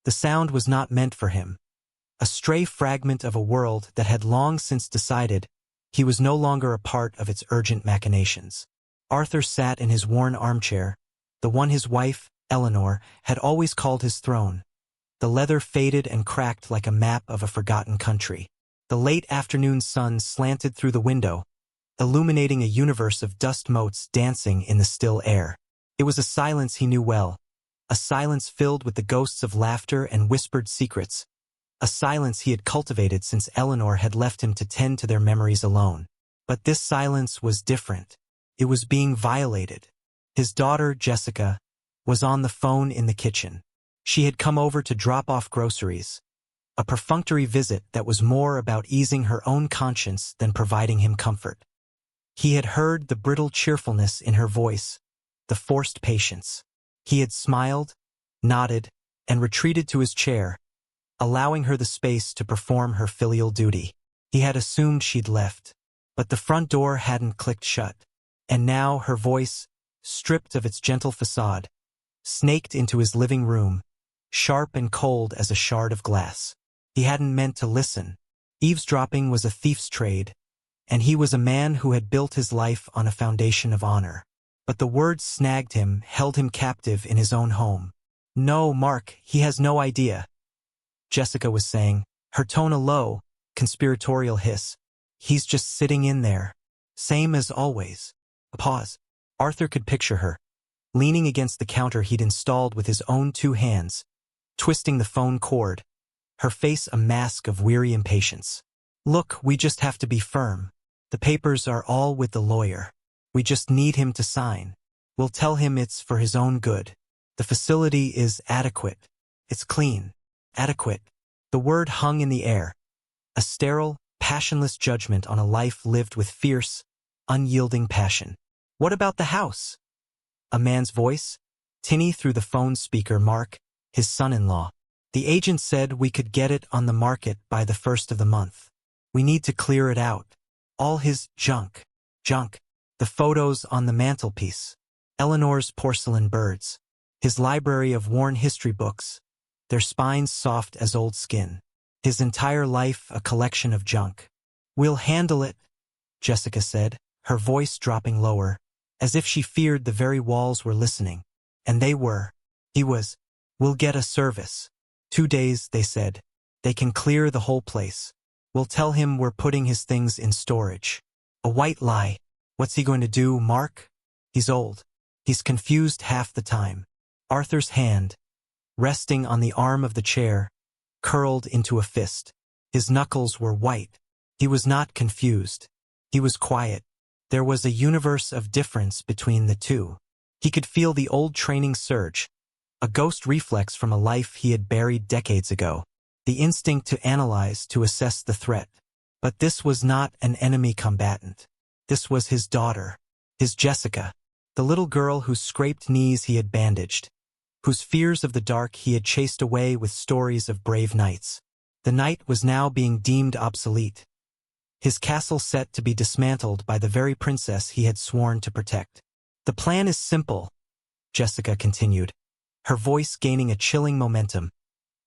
The sound was not meant for him. A stray fragment of a world that had long since decided he was no longer a part of its urgent machinations. Arthur sat in his worn armchair, the one his wife, Eleanor, had always called his throne. The leather faded and cracked like a map of a forgotten country. The late afternoon sun slanted through the window, illuminating a universe of dust motes dancing in the still air. It was a silence he knew well, a silence filled with the ghosts of laughter and whispered secrets, a silence he had cultivated since Eleanor had left him to tend to their memories alone. But this silence was different. It was being violated. His daughter, Jessica, was on the phone in the kitchen. She had come over to drop off groceries, a perfunctory visit that was more about easing her own conscience than providing him comfort. He had heard the brittle cheerfulness in her voice, the forced patience. He had smiled, nodded, and retreated to his chair, allowing her the space to perform her filial duty. He had assumed she'd left, but the front door hadn't clicked shut, and now her voice, stripped of its gentle facade, snaked into his living room, sharp and cold as a shard of glass. He hadn't meant to listen. Eavesdropping was a thief's trade, and he was a man who had built his life on a foundation of honor. But the words snagged him, held him captive in his own home. "No, Mark, he has no idea," Jessica was saying, her tone a low, conspiratorial hiss. "He's just sitting in there. Same as always." A pause. Arthur could picture her, leaning against the counter he'd installed with his own 2 hands, twisting the phone cord, her face a mask of weary impatience. "Look, we just have to be firm. The papers are all with the lawyer. We just need him to sign. We'll tell him it's for his own good. The facility is adequate. It's clean. Adequate." The word hung in the air, a sterile, passionless judgment on a life lived with fierce, unyielding passion. "What about the house?" A man's voice, tinny through the phone speaker. "Mark, his son-in-law. The agent said we could get it on the market by the 1st of the month. We need to clear it out. All his junk. The photos on the mantelpiece. Eleanor's porcelain birds. His library of worn history books, their spines soft as old skin. His entire life a collection of junk." "We'll handle it," Jessica said, her voice dropping lower, as if she feared the very walls were listening. And they were. He was. "We'll get a service. 2 days, they said. They can clear the whole place. We'll tell him we're putting his things in storage." A white lie. What's he going to do, Mark? He's old. He's confused half the time. Arthur's hand, resting on the arm of the chair, curled into a fist. His knuckles were white. He was not confused. He was quiet. There was a universe of difference between the two. He could feel the old training surge, a ghost reflex from a life he had buried decades ago, the instinct to analyze, to assess the threat. But this was not an enemy combatant. This was his daughter, his Jessica, the little girl whose scraped knees he had bandaged, whose fears of the dark he had chased away with stories of brave knights. The knight was now being deemed obsolete, his castle set to be dismantled by the very princess he had sworn to protect. "The plan is simple," Jessica continued, her voice gaining a chilling momentum,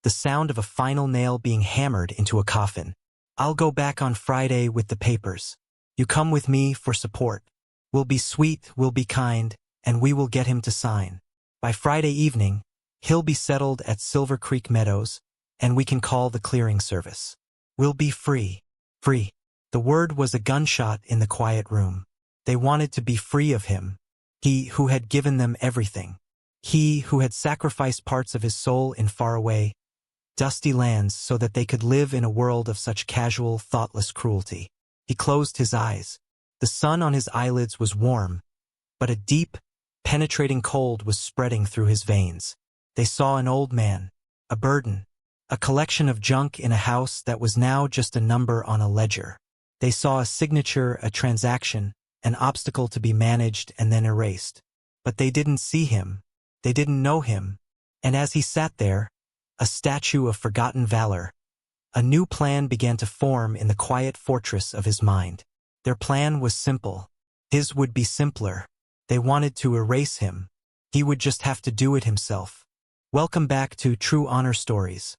the sound of a final nail being hammered into a coffin. "I'll go back on Friday with the papers. You come with me for support. We'll be sweet, we'll be kind, and we will get him to sign. By Friday evening, he'll be settled at Silver Creek Meadows, and we can call the clearing service. We'll be free. Free." The word was a gunshot in the quiet room. They wanted to be free of him, he who had given them everything, he who had sacrificed parts of his soul in faraway, dusty lands so that they could live in a world of such casual, thoughtless cruelty. He closed his eyes. The sun on his eyelids was warm, but a deep, penetrating cold was spreading through his veins. They saw an old man, a burden, a collection of junk in a house that was now just a number on a ledger. They saw a signature, a transaction, an obstacle to be managed and then erased. But they didn't see him. They didn't know him. And as he sat there, a statue of forgotten valor, a new plan began to form in the quiet fortress of his mind. Their plan was simple. His would be simpler. They wanted to erase him. He would just have to do it himself. Welcome back to True Honor Stories,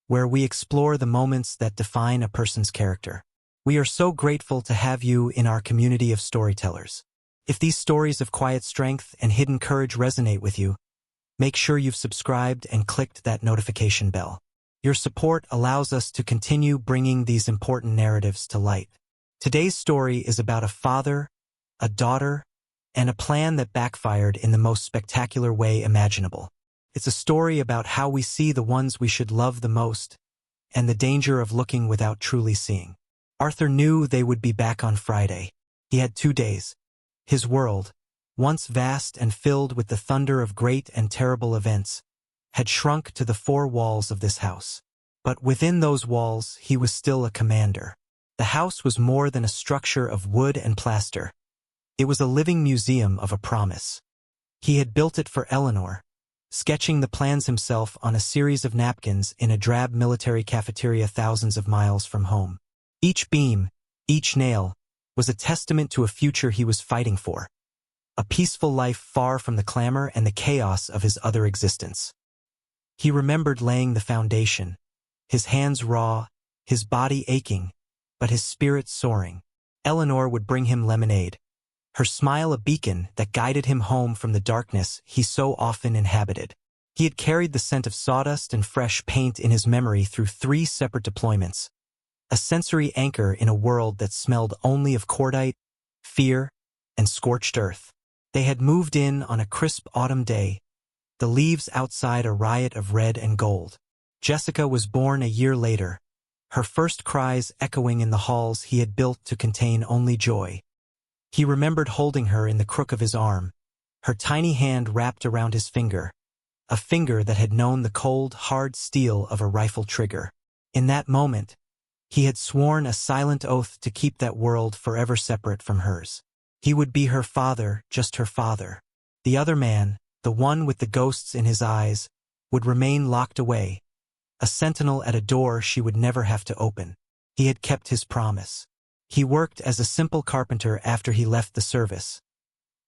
where we explore the moments that define a person's character. We are so grateful to have you in our community of storytellers. If these stories of quiet strength and hidden courage resonate with you, make sure you've subscribed and clicked that notification bell. Your support allows us to continue bringing these important narratives to light. Today's story is about a father, a daughter, and a plan that backfired in the most spectacular way imaginable. It's a story about how we see the ones we should love the most, and the danger of looking without truly seeing. Arthur knew they would be back on Friday. He had 2 days. His world, once vast and filled with the thunder of great and terrible events, had shrunk to the 4 walls of this house. But within those walls, he was still a commander. The house was more than a structure of wood and plaster. It was a living museum of a promise. He had built it for Eleanor, sketching the plans himself on a series of napkins in a drab military cafeteria thousands of miles from home. Each beam, each nail, was a testament to a future he was fighting for. A peaceful life far from the clamor and the chaos of his other existence. He remembered laying the foundation, his hands raw, his body aching, but his spirit soaring. Eleanor would bring him lemonade, her smile a beacon that guided him home from the darkness he so often inhabited. He had carried the scent of sawdust and fresh paint in his memory through 3 separate deployments, a sensory anchor in a world that smelled only of cordite, fear, and scorched earth. They had moved in on a crisp autumn day, the leaves outside a riot of red and gold. Jessica was born a year later, her first cries echoing in the halls he had built to contain only joy. He remembered holding her in the crook of his arm, her tiny hand wrapped around his finger, a finger that had known the cold, hard steel of a rifle trigger. In that moment, he had sworn a silent oath to keep that world forever separate from hers. He would be her father, just her father. The other man, the one with the ghosts in his eyes, would remain locked away, a sentinel at a door she would never have to open. He had kept his promise. He worked as a simple carpenter after he left the service,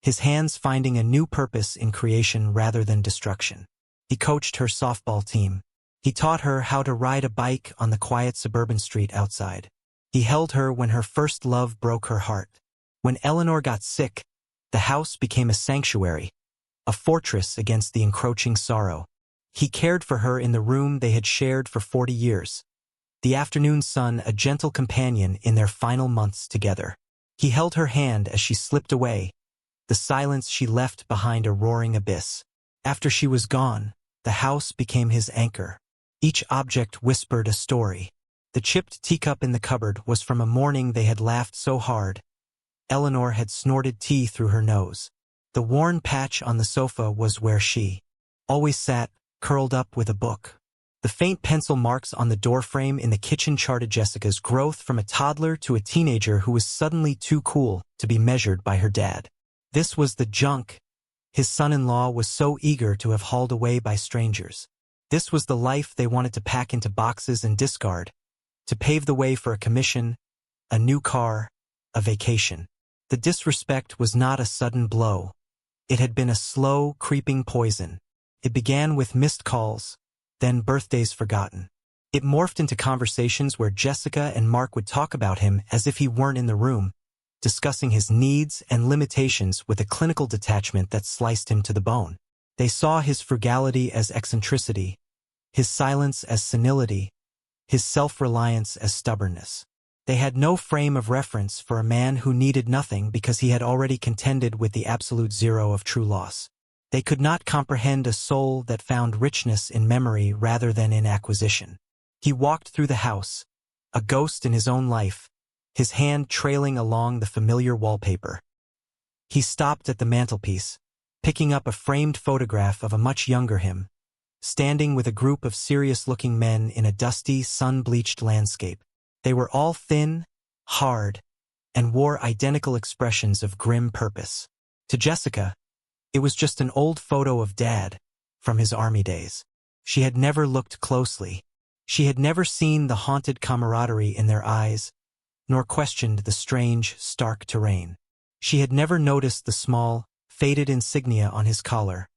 his hands finding a new purpose in creation rather than destruction. He coached her softball team. He taught her how to ride a bike on the quiet suburban street outside. He held her when her first love broke her heart. When Eleanor got sick, the house became a sanctuary, a fortress against the encroaching sorrow. He cared for her in the room they had shared for 40 years. The afternoon sun a gentle companion in their final months together. He held her hand as she slipped away, the silence she left behind a roaring abyss. After she was gone, the house became his anchor. Each object whispered a story. The chipped teacup in the cupboard was from a morning they had laughed so hard Eleanor had snorted tea through her nose. The worn patch on the sofa was where she always sat, curled up with a book. The faint pencil marks on the doorframe in the kitchen charted Jessica's growth from a toddler to a teenager who was suddenly too cool to be measured by her dad. This was the junk his son-in-law was so eager to have hauled away by strangers. This was the life they wanted to pack into boxes and discard, to pave the way for a commission, a new car, a vacation. The disrespect was not a sudden blow. It had been a slow, creeping poison. It began with missed calls, then birthdays forgotten. It morphed into conversations where Jessica and Mark would talk about him as if he weren't in the room, discussing his needs and limitations with a clinical detachment that sliced him to the bone. They saw his frugality as eccentricity, his silence as senility, his self-reliance as stubbornness. They had no frame of reference for a man who needed nothing because he had already contended with the absolute zero of true loss. They could not comprehend a soul that found richness in memory rather than in acquisition. He walked through the house, a ghost in his own life, his hand trailing along the familiar wallpaper. He stopped at the mantelpiece, picking up a framed photograph of a much younger him, standing with a group of serious-looking men in a dusty, sun-bleached landscape. They were all thin, hard, and wore identical expressions of grim purpose. To Jessica, it was just an old photo of Dad from his army days. She had never looked closely. She had never seen the haunted camaraderie in their eyes, nor questioned the strange, stark terrain. She had never noticed the small, faded insignia on his collar,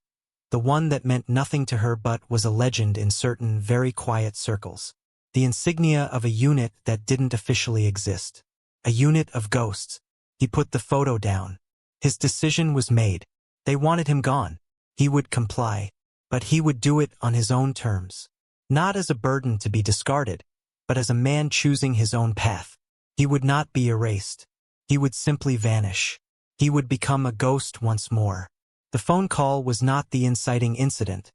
the one that meant nothing to her but was a legend in certain very quiet circles. The insignia of a unit that didn't officially exist. A unit of ghosts. He put the photo down. His decision was made. They wanted him gone. He would comply. But he would do it on his own terms. Not as a burden to be discarded, but as a man choosing his own path. He would not be erased. He would simply vanish. He would become a ghost once more. The phone call was not the inciting incident,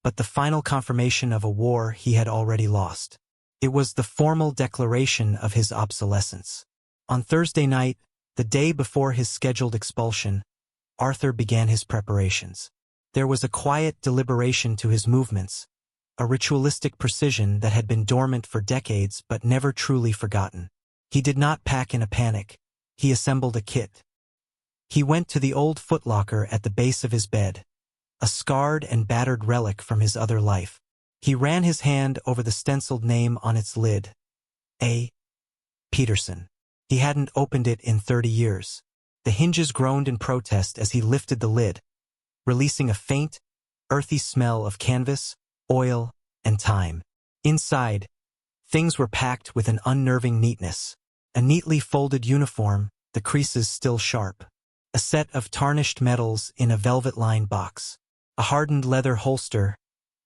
but the final confirmation of a war he had already lost. It was the formal declaration of his obsolescence. On Thursday night, the day before his scheduled expulsion, Arthur began his preparations. There was a quiet deliberation to his movements, a ritualistic precision that had been dormant for decades but never truly forgotten. He did not pack in a panic. He assembled a kit. He went to the old footlocker at the base of his bed, a scarred and battered relic from his other life. He ran his hand over the stenciled name on its lid. A. Peterson. He hadn't opened it in 30 years. The hinges groaned in protest as he lifted the lid, releasing a faint, earthy smell of canvas, oil, and time. Inside, things were packed with an unnerving neatness. A neatly folded uniform, the creases still sharp. A set of tarnished medals in a velvet-lined box. A hardened leather holster,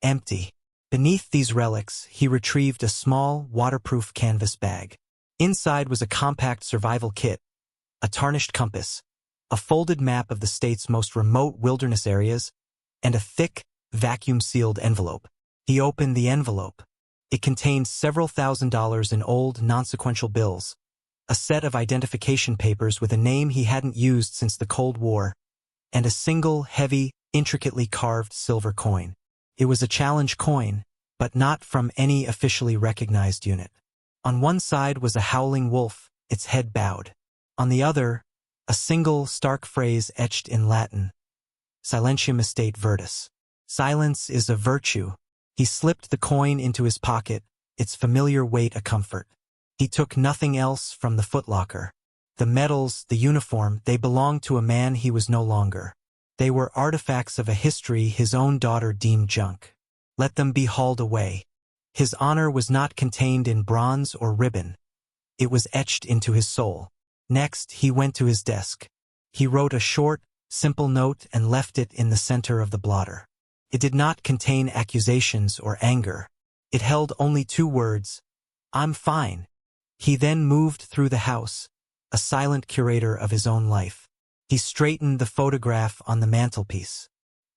empty. Beneath these relics, he retrieved a small, waterproof canvas bag. Inside was a compact survival kit, a tarnished compass, a folded map of the state's most remote wilderness areas, and a thick, vacuum-sealed envelope. He opened the envelope. It contained several $1,000s in old, non-sequential bills, a set of identification papers with a name he hadn't used since the Cold War, and a single, heavy, intricately carved silver coin. It was a challenge coin, but not from any officially recognized unit. On one side was a howling wolf, its head bowed. On the other, a single, stark phrase etched in Latin. Silentium estate virtus. Silence is a virtue. He slipped the coin into his pocket, its familiar weight a comfort. He took nothing else from the footlocker. The medals, the uniform, they belonged to a man he was no longer. They were artifacts of a history his own daughter deemed junk. Let them be hauled away. His honor was not contained in bronze or ribbon. It was etched into his soul. Next, he went to his desk. He wrote a short, simple note and left it in the center of the blotter. It did not contain accusations or anger. It held only 2 words, "I'm fine." He then moved through the house, a silent curator of his own life. He straightened the photograph on the mantelpiece.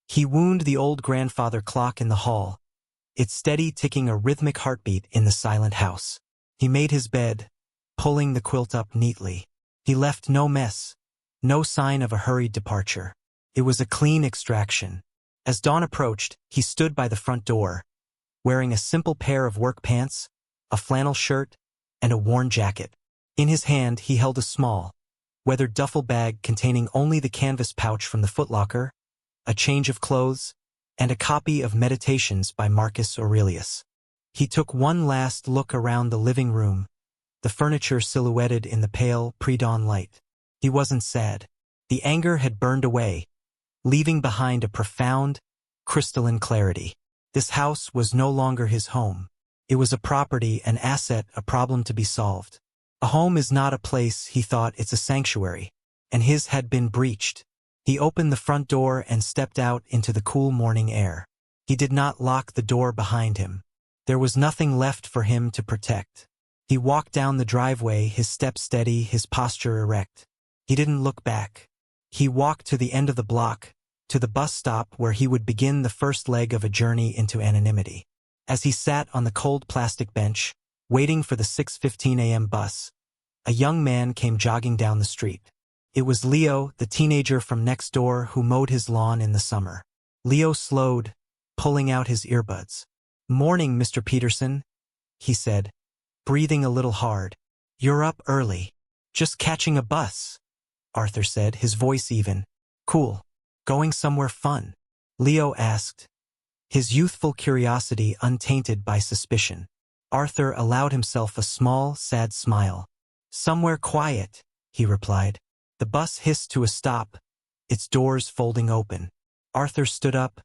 He wound the old grandfather clock in the hall, its steady ticking a rhythmic heartbeat in the silent house. He made his bed, pulling the quilt up neatly. He left no mess, no sign of a hurried departure. It was a clean extraction. As dawn approached, he stood by the front door, wearing a simple pair of work pants, a flannel shirt, and a worn jacket. In his hand he held a small, weathered duffel bag containing only the canvas pouch from the footlocker, a change of clothes, and a copy of Meditations by Marcus Aurelius. He took one last look around the living room, the furniture silhouetted in the pale, pre-dawn light. He wasn't sad. The anger had burned away, leaving behind a profound, crystalline clarity. This house was no longer his home. It was a property, an asset, a problem to be solved. A home is not a place, he thought, it's a sanctuary. And his had been breached. He opened the front door and stepped out into the cool morning air. He did not lock the door behind him. There was nothing left for him to protect. He walked down the driveway, his step steady, his posture erect. He didn't look back. He walked to the end of the block, to the bus stop where he would begin the first leg of a journey into anonymity. As he sat on the cold plastic bench, waiting for the 6:15 a.m. bus, a young man came jogging down the street. It was Leo, the teenager from next door who mowed his lawn in the summer. Leo slowed, pulling out his earbuds. "Morning, Mr. Peterson," he said, breathing a little hard. "You're up early." "Just catching a bus," Arthur said, his voice even. "Cool. Going somewhere fun?" Leo asked, his youthful curiosity untainted by suspicion. Arthur allowed himself a small, sad smile. "Somewhere quiet," he replied. The bus hissed to a stop, its doors folding open. Arthur stood up,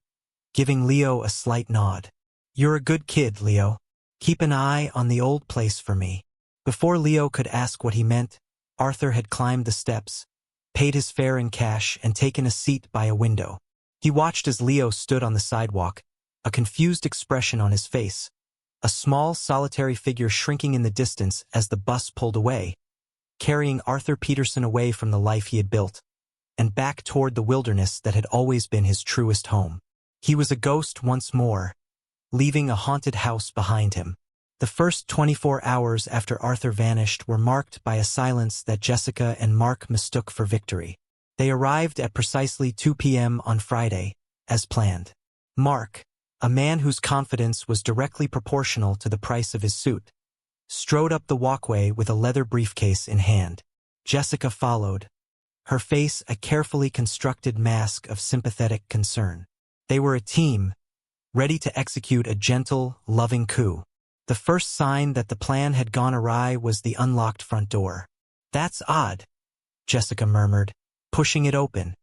giving Leo a slight nod. "You're a good kid, Leo. Keep an eye on the old place for me." Before Leo could ask what he meant, Arthur had climbed the steps, paid his fare in cash, and taken a seat by a window. He watched as Leo stood on the sidewalk, a confused expression on his face, a small, solitary figure shrinking in the distance as the bus pulled away, carrying Arthur Peterson away from the life he had built, and back toward the wilderness that had always been his truest home. He was a ghost once more, leaving a haunted house behind him. The first 24 hours after Arthur vanished were marked by a silence that Jessica and Mark mistook for victory. They arrived at precisely 2 p.m. on Friday, as planned. Mark, a man whose confidence was directly proportional to the price of his suit, strode up the walkway with a leather briefcase in hand. Jessica followed, her face a carefully constructed mask of sympathetic concern. They were a team, ready to execute a gentle, loving coup. The first sign that the plan had gone awry was the unlocked front door. "That's odd," Jessica murmured, pushing it open.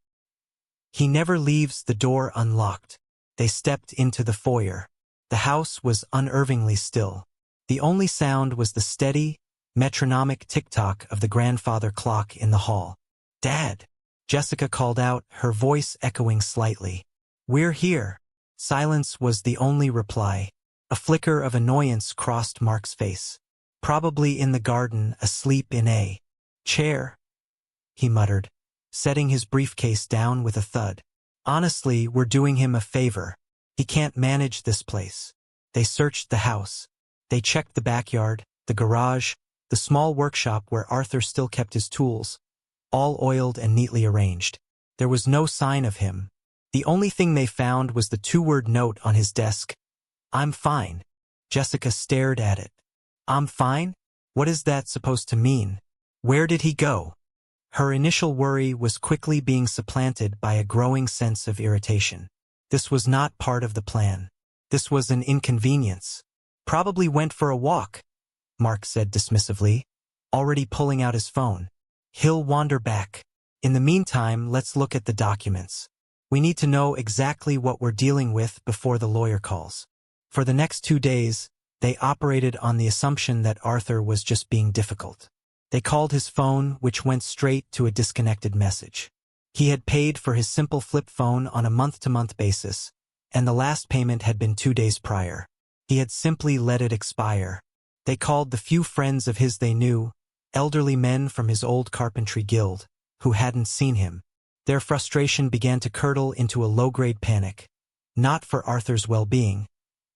"He never leaves the door unlocked." They stepped into the foyer. The house was unnervingly still. The only sound was the steady, metronomic tick-tock of the grandfather clock in the hall. "Dad," Jessica called out, her voice echoing slightly. "We're here." Silence was the only reply. A flicker of annoyance crossed Mark's face. "Probably in the garden, asleep in a chair," he muttered, setting his briefcase down with a thud. "Honestly, we're doing him a favor. He can't manage this place." They searched the house. They checked the backyard, the garage, the small workshop where Arthur still kept his tools, all oiled and neatly arranged. There was no sign of him. The only thing they found was the two-word note on his desk. "I'm fine." Jessica stared at it. "I'm fine? What is that supposed to mean? Where did he go?" Her initial worry was quickly being supplanted by a growing sense of irritation. This was not part of the plan. This was an inconvenience. "Probably went for a walk," Mark said dismissively, already pulling out his phone. "He'll wander back. In the meantime, let's look at the documents. We need to know exactly what we're dealing with before the lawyer calls." For the next 2 days, they operated on the assumption that Arthur was just being difficult. They called his phone, which went straight to a disconnected message. He had paid for his simple flip phone on a month-to-month basis, and the last payment had been 2 days prior. He had simply let it expire. They called the few friends of his they knew, elderly men from his old carpentry guild, who hadn't seen him. Their frustration began to curdle into a low-grade panic, not for Arthur's well-being,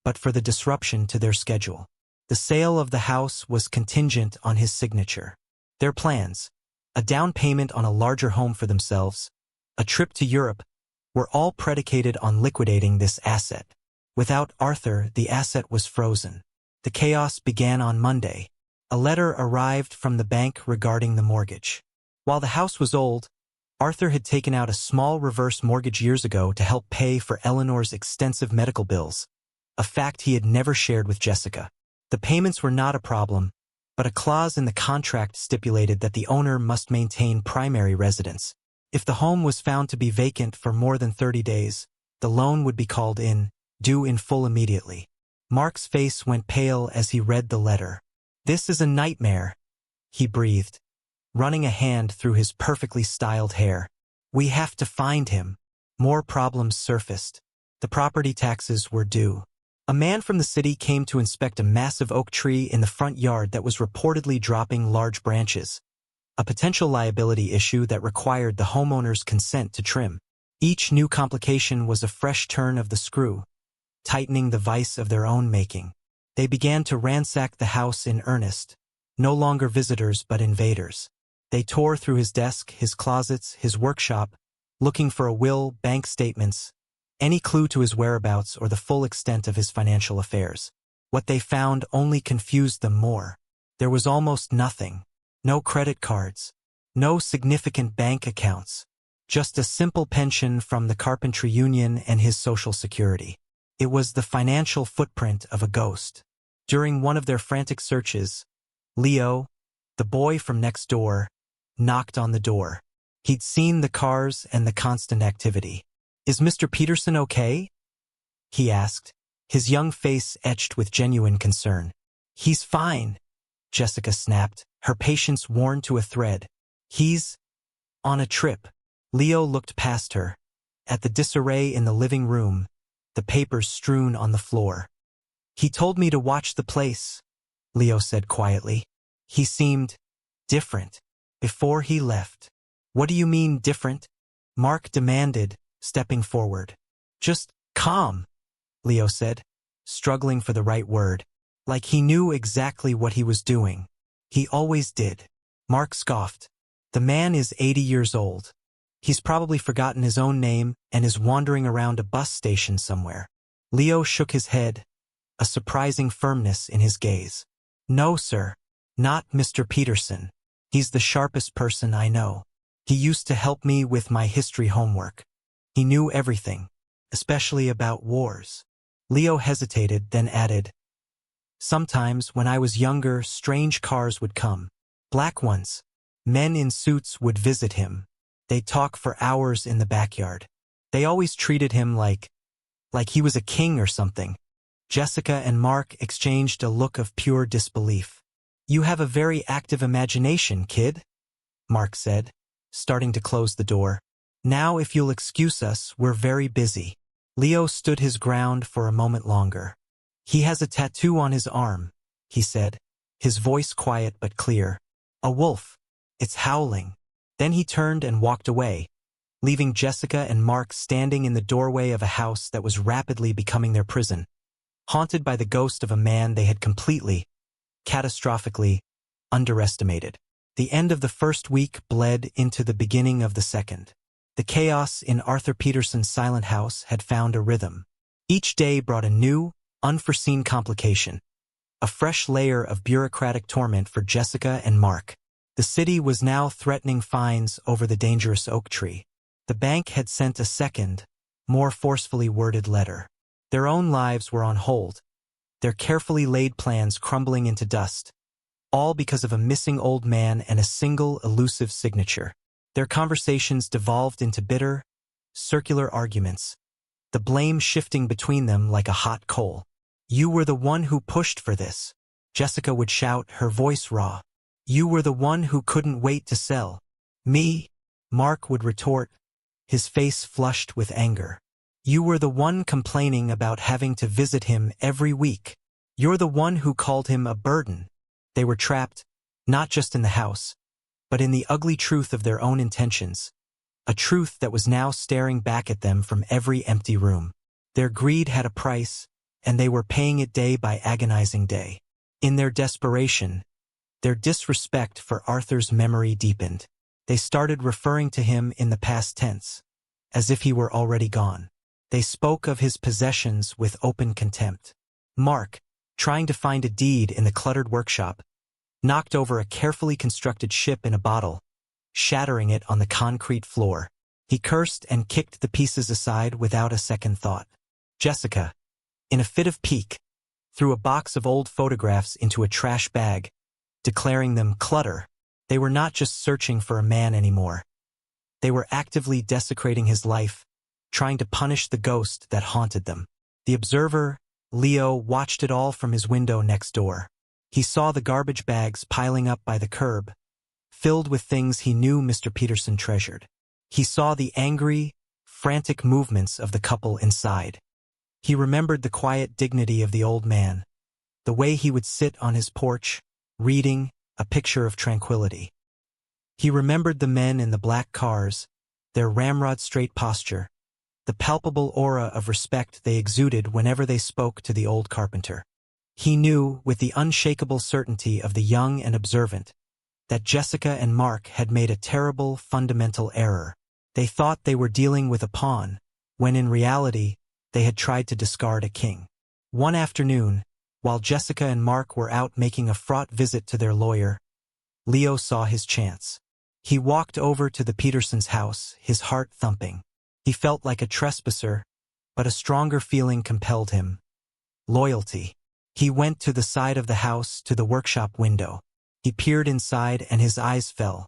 but for the disruption to their schedule. The sale of the house was contingent on his signature. Their plans, a down payment on a larger home for themselves, a trip to Europe, were all predicated on liquidating this asset. Without Arthur, the asset was frozen. The chaos began on Monday. A letter arrived from the bank regarding the mortgage. While the house was old, Arthur had taken out a small reverse mortgage years ago to help pay for Eleanor's extensive medical bills, a fact he had never shared with Jessica. The payments were not a problem, but a clause in the contract stipulated that the owner must maintain primary residence. If the home was found to be vacant for more than 30 days, the loan would be called in, due in full immediately. Mark's face went pale as he read the letter. "This is a nightmare," he breathed, running a hand through his perfectly styled hair. "We have to find him." More problems surfaced. The property taxes were due. A man from the city came to inspect a massive oak tree in the front yard that was reportedly dropping large branches, a potential liability issue that required the homeowner's consent to trim. Each new complication was a fresh turn of the screw, tightening the vice of their own making. They began to ransack the house in earnest, no longer visitors but invaders. They tore through his desk, his closets, his workshop, looking for a will, bank statements, any clue to his whereabouts or the full extent of his financial affairs. What they found only confused them more. There was almost nothing. No credit cards. No significant bank accounts. Just a simple pension from the carpentry union and his Social Security. It was the financial footprint of a ghost. During one of their frantic searches, Leo, the boy from next door, knocked on the door. He'd seen the cars and the constant activity. "Is Mr. Peterson okay?" he asked, his young face etched with genuine concern. He's fine, Jessica snapped, her patience worn to a thread. He's on a trip. Leo looked past her, at the disarray in the living room, the papers strewn on the floor. He told me to watch the place, Leo said quietly. He seemed different before he left. What do you mean different? Mark demanded, stepping forward. Just calm, Leo said, struggling for the right word, like he knew exactly what he was doing. He always did. Mark scoffed. The man is 80 years old. He's probably forgotten his own name and is wandering around a bus station somewhere. Leo shook his head, a surprising firmness in his gaze. No, sir. Not Mr. Peterson. He's the sharpest person I know. He used to help me with my history homework. He knew everything, especially about wars. Leo hesitated, then added, Sometimes, when I was younger, strange cars would come. Black ones. Men in suits would visit him. They'd talk for hours in the backyard. They always treated him like he was a king or something. Jessica and Mark exchanged a look of pure disbelief. You have a very active imagination, kid, Mark said, starting to close the door. Now, if you'll excuse us, we're very busy. Leo stood his ground for a moment longer. He has a tattoo on his arm, he said, his voice quiet but clear. A wolf. It's howling. Then he turned and walked away, leaving Jessica and Mark standing in the doorway of a house that was rapidly becoming their prison, haunted by the ghost of a man they had completely, catastrophically, underestimated. The end of the first week bled into the beginning of the second. The chaos in Arthur Peterson's silent house had found a rhythm. Each day brought a new, unforeseen complication, a fresh layer of bureaucratic torment for Jessica and Mark. The city was now threatening fines over the dangerous oak tree. The bank had sent a second, more forcefully worded letter. Their own lives were on hold, their carefully laid plans crumbling into dust, all because of a missing old man and a single elusive signature. Their conversations devolved into bitter, circular arguments, the blame shifting between them like a hot coal. You were the one who pushed for this, Jessica would shout, her voice raw. You were the one who couldn't wait to sell. Me, Mark would retort, his face flushed with anger. You were the one complaining about having to visit him every week. You're the one who called him a burden. They were trapped, not just in the house, but in the ugly truth of their own intentions, a truth that was now staring back at them from every empty room. Their greed had a price, and they were paying it day by agonizing day. In their desperation, their disrespect for Arthur's memory deepened. They started referring to him in the past tense, as if he were already gone. They spoke of his possessions with open contempt. Mark, trying to find a deed in the cluttered workshop, knocked over a carefully constructed ship in a bottle, shattering it on the concrete floor. He cursed and kicked the pieces aside without a second thought. Jessica, in a fit of pique, threw a box of old photographs into a trash bag, declaring them clutter. They were not just searching for a man anymore. They were actively desecrating his life, trying to punish the ghost that haunted them. The observer, Leo, watched it all from his window next door. He saw the garbage bags piling up by the curb, filled with things he knew Mr. Peterson treasured. He saw the angry, frantic movements of the couple inside. He remembered the quiet dignity of the old man, the way he would sit on his porch, reading, a picture of tranquility. He remembered the men in the black cars, their ramrod-straight posture, the palpable aura of respect they exuded whenever they spoke to the old carpenter. He knew, with the unshakable certainty of the young and observant, that Jessica and Mark had made a terrible, fundamental error. They thought they were dealing with a pawn, when in reality, they had tried to discard a king. One afternoon, while Jessica and Mark were out making a fraught visit to their lawyer, Leo saw his chance. He walked over to the Petersons' house, his heart thumping. He felt like a trespasser, but a stronger feeling compelled him. Loyalty. He went to the side of the house, to the workshop window. He peered inside and his eyes fell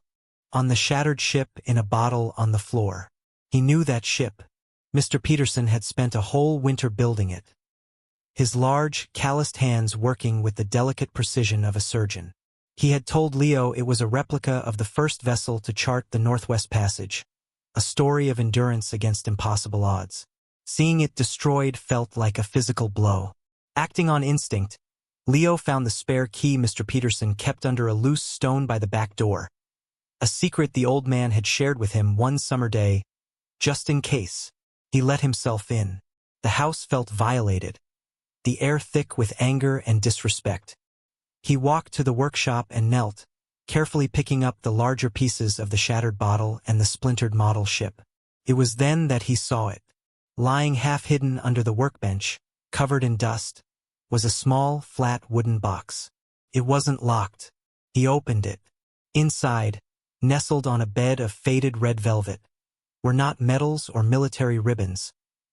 on the shattered ship in a bottle on the floor. He knew that ship, Mr. Peterson had spent a whole winter building it, his large, calloused hands working with the delicate precision of a surgeon. He had told Leo it was a replica of the first vessel to chart the Northwest Passage, a story of endurance against impossible odds. Seeing it destroyed felt like a physical blow. Acting on instinct, Leo found the spare key Mr. Peterson kept under a loose stone by the back door, a secret the old man had shared with him one summer day, just in case. He let himself in. The house felt violated, the air thick with anger and disrespect. He walked to the workshop and knelt, carefully picking up the larger pieces of the shattered bottle and the splintered model ship. It was then that he saw it. Lying half-hidden under the workbench, covered in dust, was a small, flat wooden box. It wasn't locked. He opened it. Inside, nestled on a bed of faded red velvet, were not medals or military ribbons,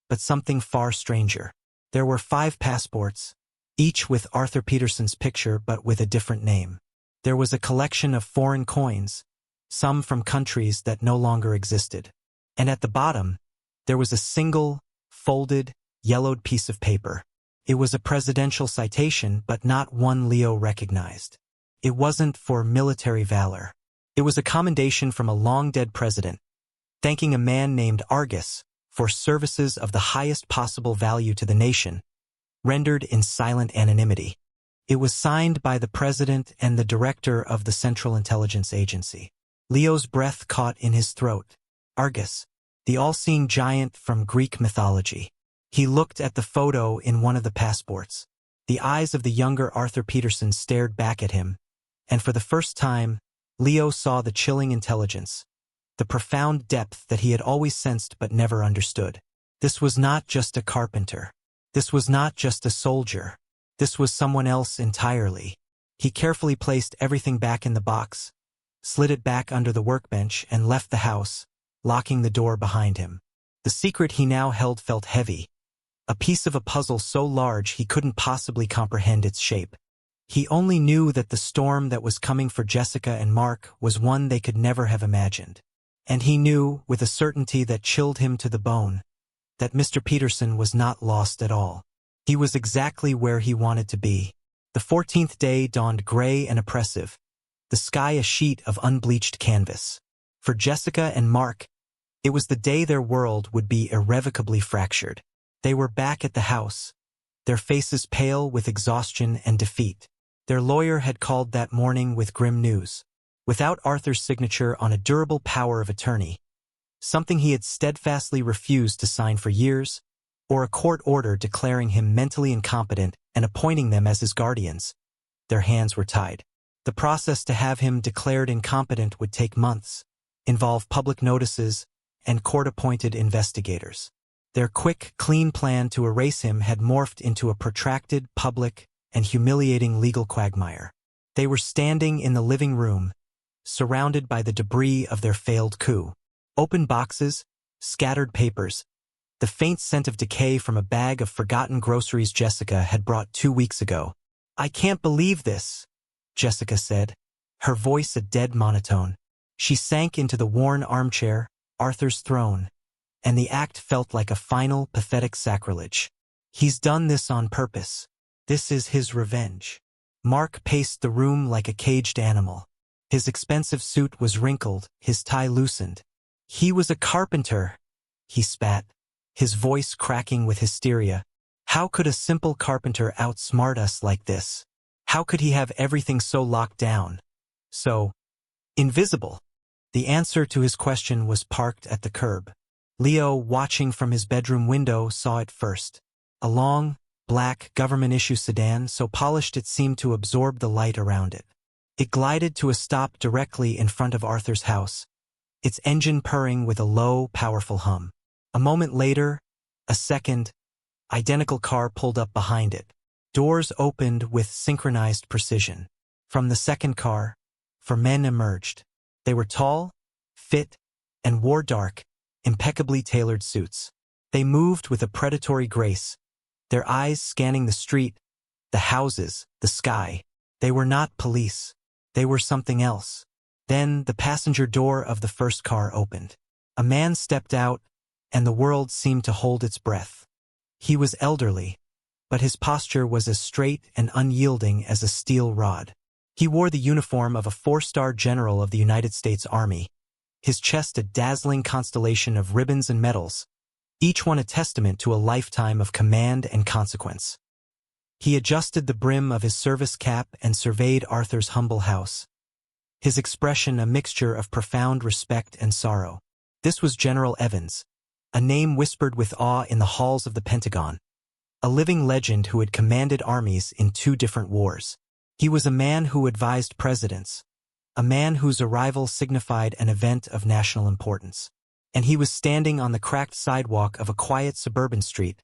but something far stranger. There were 5 passports, each with Arthur Peterson's picture but with a different name. There was a collection of foreign coins, some from countries that no longer existed. And at the bottom, there was a single, folded, yellowed piece of paper. It was a presidential citation, but not one Leo recognized. It wasn't for military valor. It was a commendation from a long-dead president, thanking a man named Argus for services of the highest possible value to the nation, rendered in silent anonymity. It was signed by the president and the director of the Central Intelligence Agency. Leo's breath caught in his throat. Argus, the all-seeing giant from Greek mythology. He looked at the photo in one of the passports. The eyes of the younger Arthur Peterson stared back at him, and for the first time, Leo saw the chilling intelligence, the profound depth that he had always sensed but never understood. This was not just a carpenter. This was not just a soldier. This was someone else entirely. He carefully placed everything back in the box, slid it back under the workbench, and left the house, locking the door behind him. The secret he now held felt heavy, a piece of a puzzle so large he couldn't possibly comprehend its shape. He only knew that the storm that was coming for Jessica and Mark was one they could never have imagined. And he knew, with a certainty that chilled him to the bone, that Mr. Peterson was not lost at all. He was exactly where he wanted to be. The 14th day dawned gray and oppressive, the sky a sheet of unbleached canvas. For Jessica and Mark, it was the day their world would be irrevocably fractured. They were back at the house, their faces pale with exhaustion and defeat. Their lawyer had called that morning with grim news. Without Arthur's signature on a durable power of attorney, something he had steadfastly refused to sign for years, or a court order declaring him mentally incompetent and appointing them as his guardians, their hands were tied. The process to have him declared incompetent would take months, involve public notices, and court-appointed investigators. Their quick, clean plan to erase him had morphed into a protracted, public, and humiliating legal quagmire. They were standing in the living room, surrounded by the debris of their failed coup. Open boxes, scattered papers, the faint scent of decay from a bag of forgotten groceries Jessica had brought 2 weeks ago. "I can't believe this," Jessica said, her voice a dead monotone. She sank into the worn armchair, Arthur's throne, and the act felt like a final, pathetic sacrilege. "He's done this on purpose. This is his revenge." Mark paced the room like a caged animal. His expensive suit was wrinkled, his tie loosened. "He was a carpenter," he spat, his voice cracking with hysteria. "How could a simple carpenter outsmart us like this? How could he have everything so locked down? So invisible?" The answer to his question was parked at the curb. Leo, watching from his bedroom window, saw it first. A long, black, government-issue sedan so polished it seemed to absorb the light around it. It glided to a stop directly in front of Arthur's house, its engine purring with a low, powerful hum. A moment later, a second, identical car pulled up behind it. Doors opened with synchronized precision. From the second car, 4 men emerged. They were tall, fit, and wore dark, impeccably tailored suits. They moved with a predatory grace, their eyes scanning the street, the houses, the sky. They were not police. They were something else. Then the passenger door of the first car opened. A man stepped out, and the world seemed to hold its breath. He was elderly, but his posture was as straight and unyielding as a steel rod. He wore the uniform of a 4-star general of the United States Army, his chest a dazzling constellation of ribbons and medals, each one a testament to a lifetime of command and consequence. He adjusted the brim of his service cap and surveyed Arthur's humble house, his expression a mixture of profound respect and sorrow. This was General Evans, a name whispered with awe in the halls of the Pentagon, a living legend who had commanded armies in 2 different wars. He was a man who advised presidents, a man whose arrival signified an event of national importance. And he was standing on the cracked sidewalk of a quiet suburban street,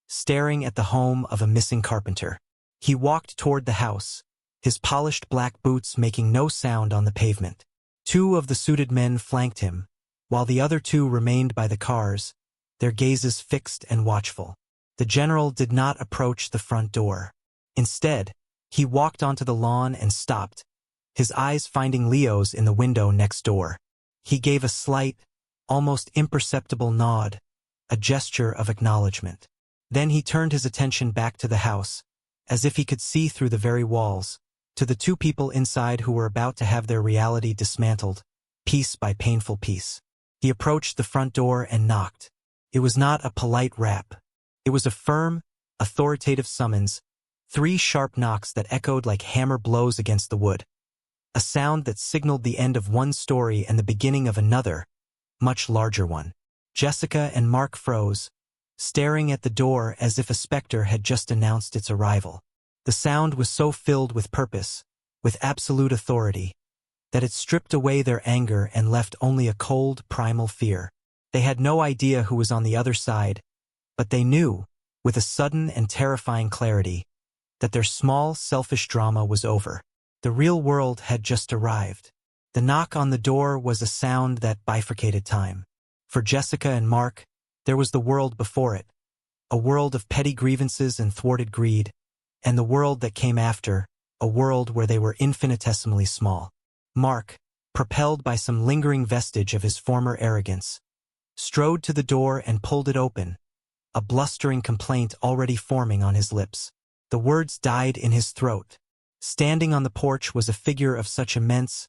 staring at the home of a missing carpenter. He walked toward the house, his polished black boots making no sound on the pavement. 2 of the suited men flanked him, while the other 2 remained by the cars, their gazes fixed and watchful. The general did not approach the front door. Instead, he walked onto the lawn and stopped, his eyes finding Leo's in the window next door. He gave a slight, almost imperceptible nod, a gesture of acknowledgement. Then he turned his attention back to the house, as if he could see through the very walls, to the 2 people inside who were about to have their reality dismantled, piece by painful piece. He approached the front door and knocked. It was not a polite rap. It was a firm, authoritative summons, 3 sharp knocks that echoed like hammer blows against the wood, a sound that signaled the end of one story and the beginning of another, much larger one. Jessica and Mark froze, staring at the door as if a specter had just announced its arrival. The sound was so filled with purpose, with absolute authority, that it stripped away their anger and left only a cold, primal fear. They had no idea who was on the other side, but they knew, with a sudden and terrifying clarity, that their small, selfish drama was over. The real world had just arrived. The knock on the door was a sound that bifurcated time. For Jessica and Mark, there was the world before it, a world of petty grievances and thwarted greed, and the world that came after, a world where they were infinitesimally small. Mark, propelled by some lingering vestige of his former arrogance, strode to the door and pulled it open, a blustering complaint already forming on his lips. The words died in his throat. Standing on the porch was a figure of such immense,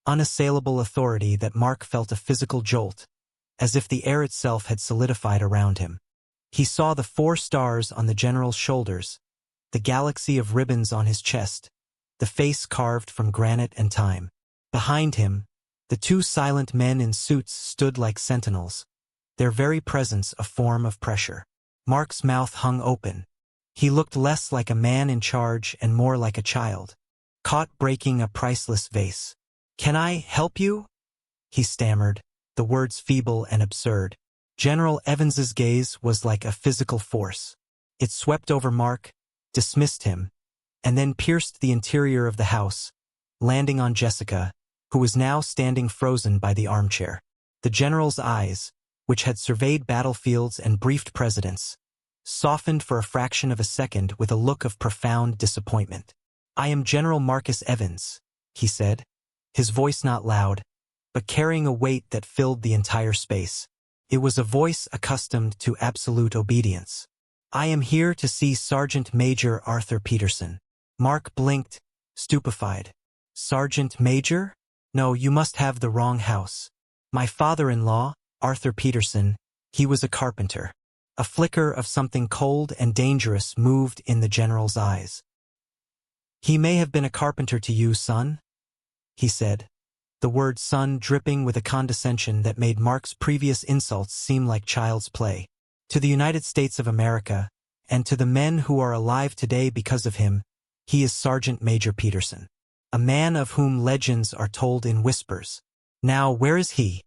unassailable authority that Mark felt a physical jolt, as if the air itself had solidified around him. He saw the 4 stars on the general's shoulders, the galaxy of ribbons on his chest, the face carved from granite and time. Behind him, the 2 silent men in suits stood like sentinels, their very presence a form of pressure. Mark's mouth hung open. He looked less like a man in charge and more like a child, caught breaking a priceless vase. "Can I help you?" he stammered, the words feeble and absurd. General Evans's gaze was like a physical force. It swept over Mark, dismissed him, and then pierced the interior of the house, landing on Jessica, who was now standing frozen by the armchair. The general's eyes, which had surveyed battlefields and briefed presidents, softened for a fraction of a second with a look of profound disappointment. "I am General Marcus Evans," he said, his voice not loud, but carrying a weight that filled the entire space. It was a voice accustomed to absolute obedience. "I am here to see Sergeant Major Arthur Peterson." Mark blinked, stupefied. "Sergeant Major? No, you must have the wrong house. My father-in-law, Arthur Peterson, he was a carpenter." A flicker of something cold and dangerous moved in the general's eyes. "He may have been a carpenter to you, son," he said, the word son dripping with a condescension that made Mark's previous insults seem like child's play. "To the United States of America, and to the men who are alive today because of him, he is Sergeant Major Peterson, a man of whom legends are told in whispers. Now, where is he?"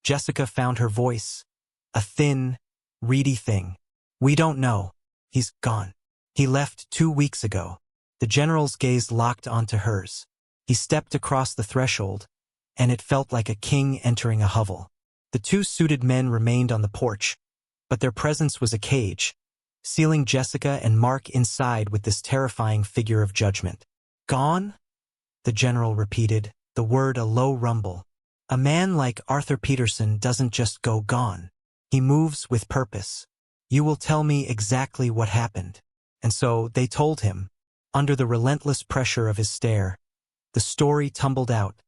Jessica found her voice, a thin, reedy thing. "We don't know. He's gone. He left 2 weeks ago." The general's gaze locked onto hers. He stepped across the threshold, and it felt like a king entering a hovel. The 2 suited men remained on the porch, but their presence was a cage, sealing Jessica and Mark inside with this terrifying figure of judgment. "Gone?" the general repeated, the word a low rumble. "A man like Arthur Peterson doesn't just go gone. He moves with purpose. You will tell me exactly what happened. And so they told him. Under the relentless pressure of his stare, the story tumbled out,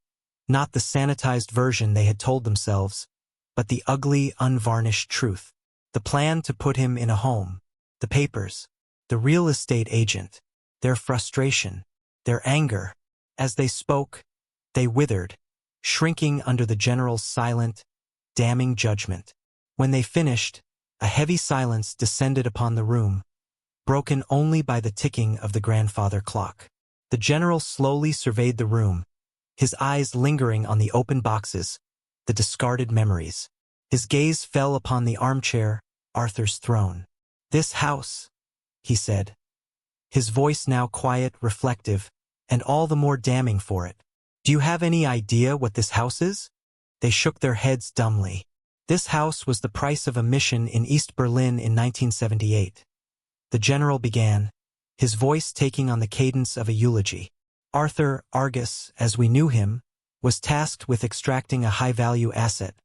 not the sanitized version they had told themselves, but the ugly, unvarnished truth. The plan to put him in a home, the papers, the real estate agent, their frustration, their anger. As they spoke, they withered, shrinking under the general's silent, damning judgment. When they finished, a heavy silence descended upon the room, broken only by the ticking of the grandfather clock. The general slowly surveyed the room, his eyes lingering on the open boxes, the discarded memories. His gaze fell upon the armchair, Arthur's throne. "This house," he said, his voice now quiet, reflective, and all the more damning for it. "Do you have any idea what this house is?" They shook their heads dumbly. "This house was the price of a mission in East Berlin in 1978. The general began, his voice taking on the cadence of a eulogy. "Arthur Argus, as we knew him, was tasked with extracting a high-value asset,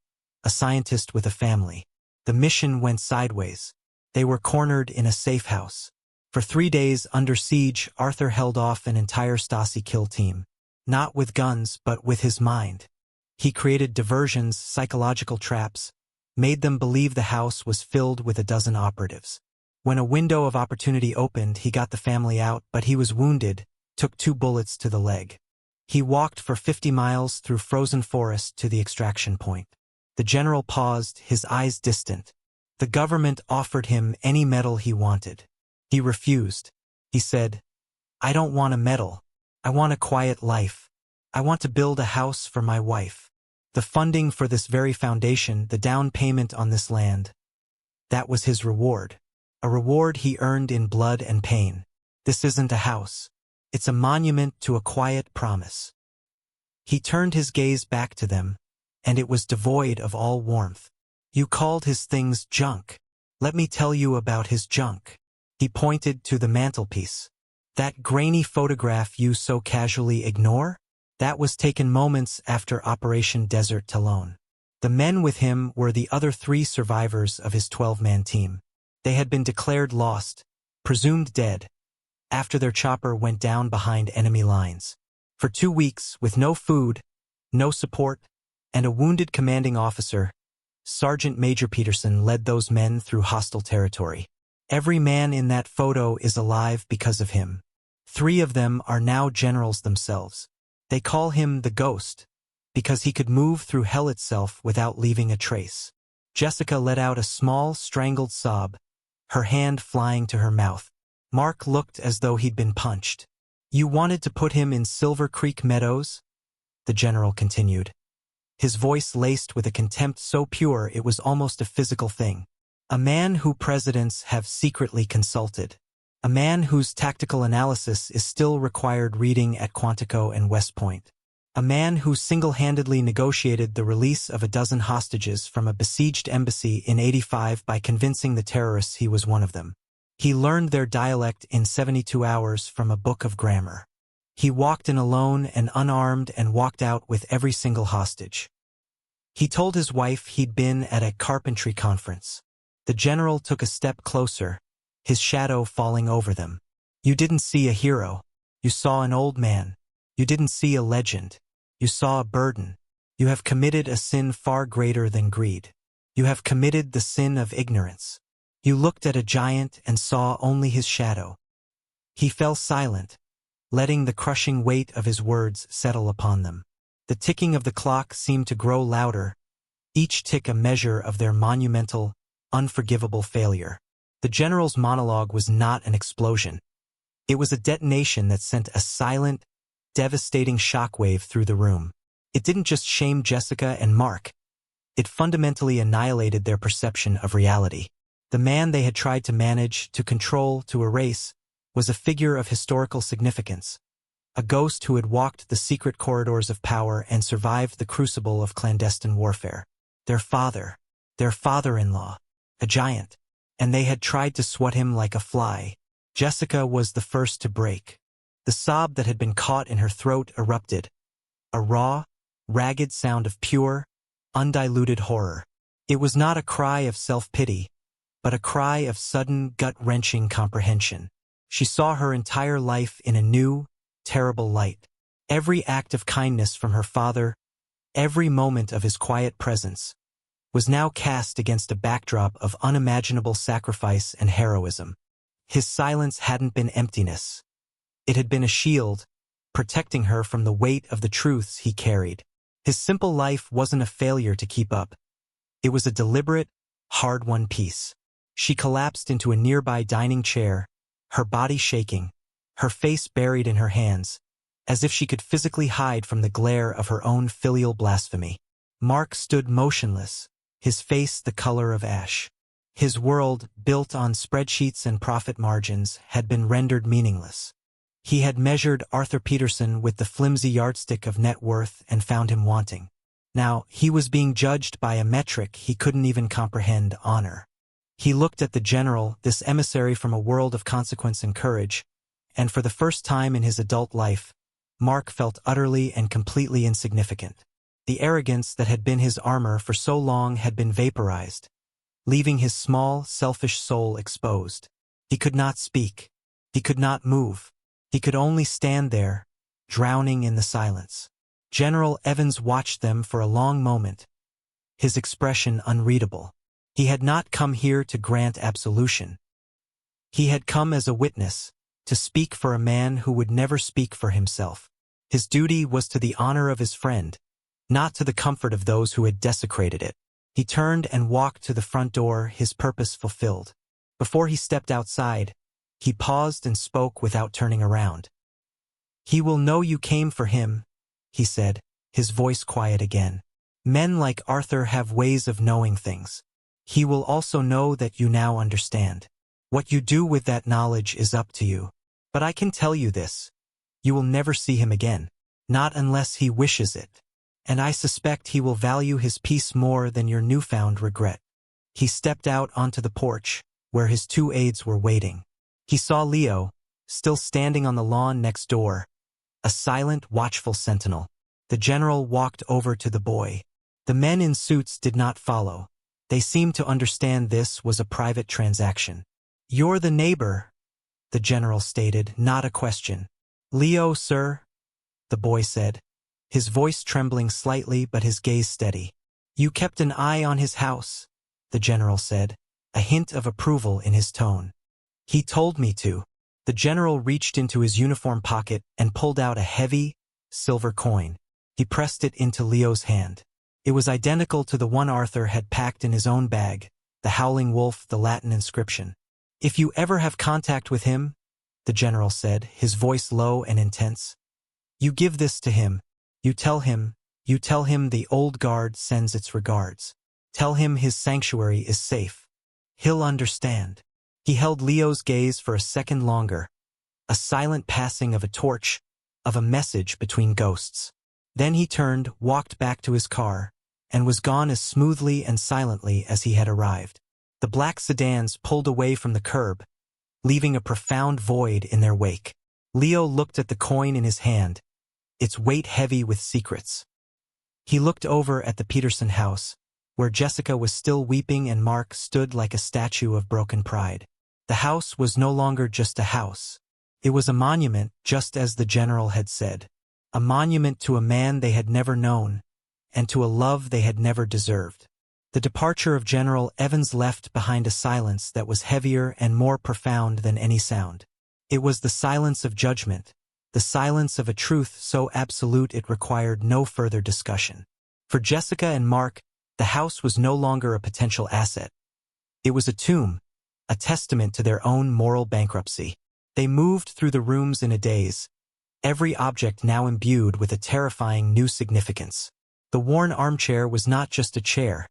a scientist with a family. The mission went sideways. They were cornered in a safe house. For 3 days under siege, Arthur held off an entire Stasi kill team. Not with guns, but with his mind. He created diversions, psychological traps, made them believe the house was filled with a dozen operatives. When a window of opportunity opened, he got the family out, but he was wounded, took 2 bullets to the leg. He walked for 50 miles through frozen forest to the extraction point." The general paused, his eyes distant. "The government offered him any medal he wanted. He refused. He said, 'I don't want a medal. I want a quiet life. I want to build a house for my wife. The funding for this very foundation, the down payment on this land. That was his reward. A reward he earned in blood and pain. This isn't a house. It's a monument to a quiet promise.'" He turned his gaze back to them, and it was devoid of all warmth. "You called his things junk. Let me tell you about his junk." He pointed to the mantelpiece. "That grainy photograph you so casually ignore? That was taken moments after Operation Desert Talon. The men with him were the other 3 survivors of his 12-man team. They had been declared lost, presumed dead, after their chopper went down behind enemy lines. For 2 weeks, with no food, no support, and a wounded commanding officer, Sergeant Major Peterson led those men through hostile territory. Every man in that photo is alive because of him. 3 of them are now generals themselves. They call him the Ghost, because he could move through hell itself without leaving a trace." Jessica let out a small, strangled sob, her hand flying to her mouth. Mark looked as though he'd been punched. "You wanted to put him in Silver Creek Meadows?" the general continued, his voice laced with a contempt so pure it was almost a physical thing. "A man who presidents have secretly consulted. A man whose tactical analysis is still required reading at Quantico and West Point. A man who single-handedly negotiated the release of a dozen hostages from a besieged embassy in '85 by convincing the terrorists he was one of them. He learned their dialect in 72 hours from a book of grammar. He walked in alone and unarmed and walked out with every single hostage. He told his wife he'd been at a carpentry conference." The general took a step closer, his shadow falling over them. "You didn't see a hero. You saw an old man. You didn't see a legend. You saw a burden. You have committed a sin far greater than greed. You have committed the sin of ignorance. You looked at a giant and saw only his shadow." He fell silent, letting the crushing weight of his words settle upon them. The ticking of the clock seemed to grow louder, each tick a measure of their monumental, unforgivable failure. The general's monologue was not an explosion. It was a detonation that sent a silent, devastating shockwave through the room. It didn't just shame Jessica and Mark. It fundamentally annihilated their perception of reality. The man they had tried to manage, to control, to erase, was a figure of historical significance. A ghost who had walked the secret corridors of power and survived the crucible of clandestine warfare. Their father-in-law, a giant, and they had tried to swat him like a fly. Jessica was the first to break. The sob that had been caught in her throat erupted, a raw, ragged sound of pure, undiluted horror. It was not a cry of self-pity, but a cry of sudden, gut-wrenching comprehension. She saw her entire life in a new, terrible light. Every act of kindness from her father, every moment of his quiet presence, was now cast against a backdrop of unimaginable sacrifice and heroism. His silence hadn't been emptiness. It had been a shield, protecting her from the weight of the truths he carried. His simple life wasn't a failure to keep up. It was a deliberate, hard-won peace. She collapsed into a nearby dining chair, her body shaking, her face buried in her hands, as if she could physically hide from the glare of her own filial blasphemy. Mark stood motionless, his face the color of ash. His world, built on spreadsheets and profit margins, had been rendered meaningless. He had measured Arthur Peterson with the flimsy yardstick of net worth and found him wanting. Now, he was being judged by a metric he couldn't even comprehend: honor. He looked at the general, this emissary from a world of consequence and courage, and for the first time in his adult life, Mark felt utterly and completely insignificant. The arrogance that had been his armor for so long had been vaporized, leaving his small, selfish soul exposed. He could not speak. He could not move. He could only stand there, drowning in the silence. General Evans watched them for a long moment, his expression unreadable. He had not come here to grant absolution. He had come as a witness, to speak for a man who would never speak for himself. His duty was to the honor of his friend, not to the comfort of those who had desecrated it. He turned and walked to the front door, his purpose fulfilled. Before he stepped outside, he paused and spoke without turning around. "He will know you came for him," he said, his voice quiet again. "Men like Arthur have ways of knowing things. He will also know that you now understand. What you do with that knowledge is up to you. But I can tell you this. You will never see him again. Not unless he wishes it. And I suspect he will value his peace more than your newfound regret." He stepped out onto the porch, where his two aides were waiting. He saw Leo, still standing on the lawn next door, a silent, watchful sentinel. The general walked over to the boy. The men in suits did not follow. They seemed to understand this was a private transaction. "You're the neighbor," the general stated, not a question. "Leo, sir," the boy said, his voice trembling slightly but his gaze steady. "You kept an eye on his house," the general said, a hint of approval in his tone. "He told me to." The general reached into his uniform pocket and pulled out a heavy, silver coin. He pressed it into Leo's hand. It was identical to the one Arthur had packed in his own bag, the howling wolf, the Latin inscription. "If you ever have contact with him," the general said, his voice low and intense, "you give this to him. You tell him the old guard sends its regards. Tell him his sanctuary is safe. He'll understand." He held Leo's gaze for a second longer, a silent passing of a torch, of a message between ghosts. Then he turned, walked back to his car, and was gone as smoothly and silently as he had arrived. The black sedans pulled away from the curb, leaving a profound void in their wake. Leo looked at the coin in his hand, its weight heavy with secrets. He looked over at the Peterson house, where Jessica was still weeping and Mark stood like a statue of broken pride. The house was no longer just a house. It was a monument, just as the general had said. A monument to a man they had never known, and to a love they had never deserved. The departure of General Evans left behind a silence that was heavier and more profound than any sound. It was the silence of judgment, the silence of a truth so absolute it required no further discussion. For Jessica and Mark, the house was no longer a potential asset. It was a tomb, a testament to their own moral bankruptcy. They moved through the rooms in a daze, every object now imbued with a terrifying new significance. The worn armchair was not just a chair.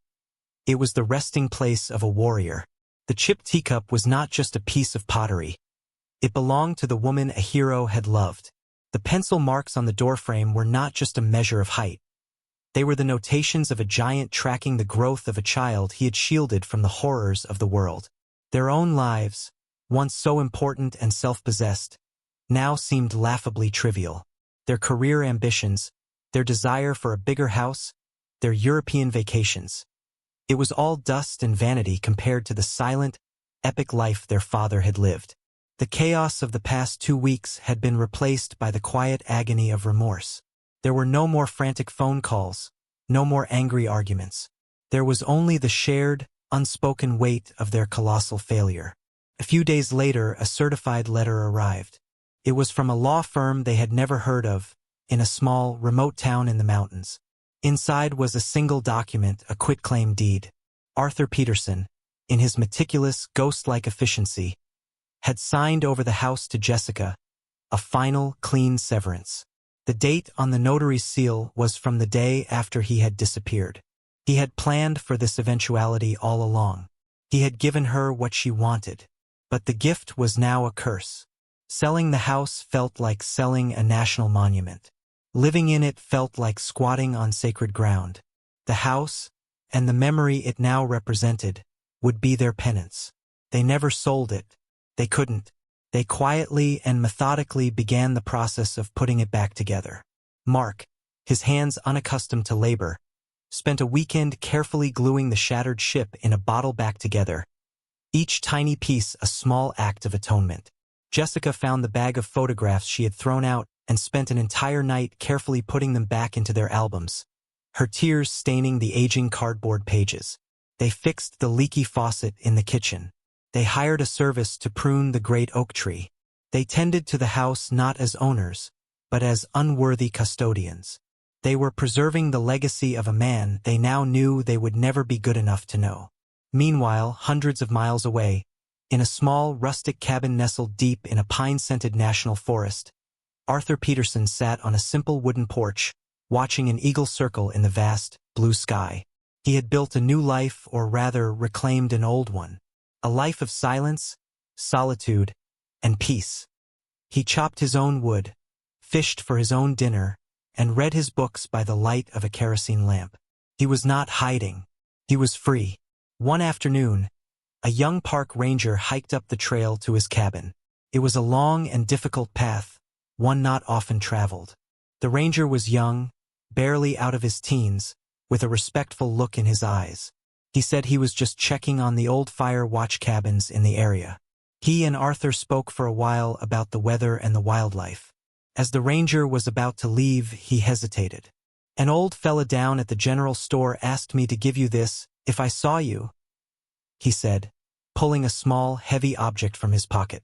It was the resting place of a warrior. The chipped teacup was not just a piece of pottery. It belonged to the woman a hero had loved. The pencil marks on the doorframe were not just a measure of height. They were the notations of a giant tracking the growth of a child he had shielded from the horrors of the world. Their own lives, once so important and self-possessed, now seemed laughably trivial. Their career ambitions, their desire for a bigger house, their European vacations. It was all dust and vanity compared to the silent, epic life their father had lived. The chaos of the past 2 weeks had been replaced by the quiet agony of remorse. There were no more frantic phone calls, no more angry arguments. There was only the shared, unspoken weight of their colossal failure. A few days later, a certified letter arrived. It was from a law firm they had never heard of, in a small, remote town in the mountains. Inside was a single document, a quitclaim deed. Arthur Peterson, in his meticulous, ghost-like efficiency, had signed over the house to Jessica, a final, clean severance. The date on the notary's seal was from the day after he had disappeared. He had planned for this eventuality all along. He had given her what she wanted. But the gift was now a curse. Selling the house felt like selling a national monument. Living in it felt like squatting on sacred ground. The house, and the memory it now represented, would be their penance. They never sold it. They couldn't. They quietly and methodically began the process of putting it back together. Mark, his hands unaccustomed to labor, spent a weekend carefully gluing the shattered ship in a bottle back together, each tiny piece a small act of atonement. Jessica found the bag of photographs she had thrown out and spent an entire night carefully putting them back into their albums, her tears staining the aging cardboard pages. They fixed the leaky faucet in the kitchen. They hired a service to prune the great oak tree. They tended to the house not as owners, but as unworthy custodians. They were preserving the legacy of a man they now knew they would never be good enough to know. Meanwhile, hundreds of miles away, in a small, rustic cabin nestled deep in a pine-scented national forest, Arthur Peterson sat on a simple wooden porch, watching an eagle circle in the vast, blue sky. He had built a new life, or rather reclaimed an old one. A life of silence, solitude, and peace. He chopped his own wood, fished for his own dinner, and read his books by the light of a kerosene lamp. He was not hiding. He was free. One afternoon, a young park ranger hiked up the trail to his cabin. It was a long and difficult path, one not often traveled. The ranger was young, barely out of his teens, with a respectful look in his eyes. He said he was just checking on the old fire watch cabins in the area. He and Arthur spoke for a while about the weather and the wildlife. As the ranger was about to leave, he hesitated. "An old fella down at the general store asked me to give you this, if I saw you," he said, pulling a small, heavy object from his pocket.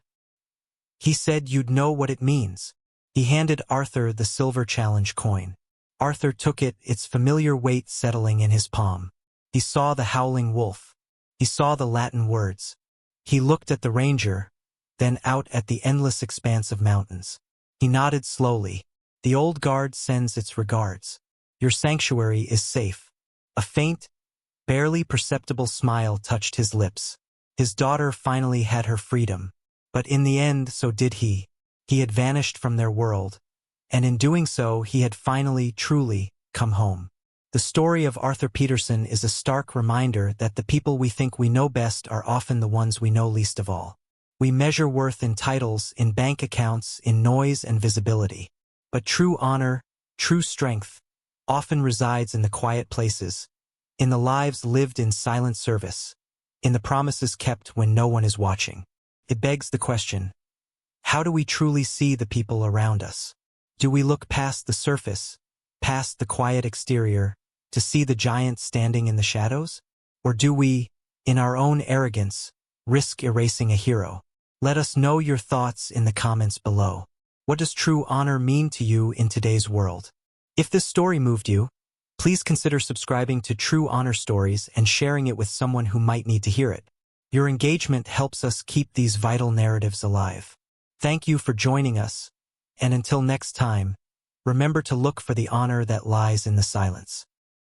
"He said you'd know what it means." He handed Arthur the silver challenge coin. Arthur took it, its familiar weight settling in his palm. He saw the howling wolf. He saw the Latin words. He looked at the ranger, then out at the endless expanse of mountains. He nodded slowly. "The old guard sends its regards. Your sanctuary is safe." A faint, barely perceptible smile touched his lips. His daughter finally had her freedom. But in the end, so did he. He had vanished from their world, and in doing so, he had finally, truly, come home. The story of Arthur Peterson is a stark reminder that the people we think we know best are often the ones we know least of all. We measure worth in titles, in bank accounts, in noise and visibility. But true honor, true strength, often resides in the quiet places, in the lives lived in silent service, in the promises kept when no one is watching. It begs the question, how do we truly see the people around us? Do we look past the surface, past the quiet exterior, to see the giant standing in the shadows? Or do we, in our own arrogance, risk erasing a hero? Let us know your thoughts in the comments below. What does true honor mean to you in today's world? If this story moved you, please consider subscribing to True Honor Stories and sharing it with someone who might need to hear it. Your engagement helps us keep these vital narratives alive. Thank you for joining us, and until next time, remember to look for the honor that lies in the silence.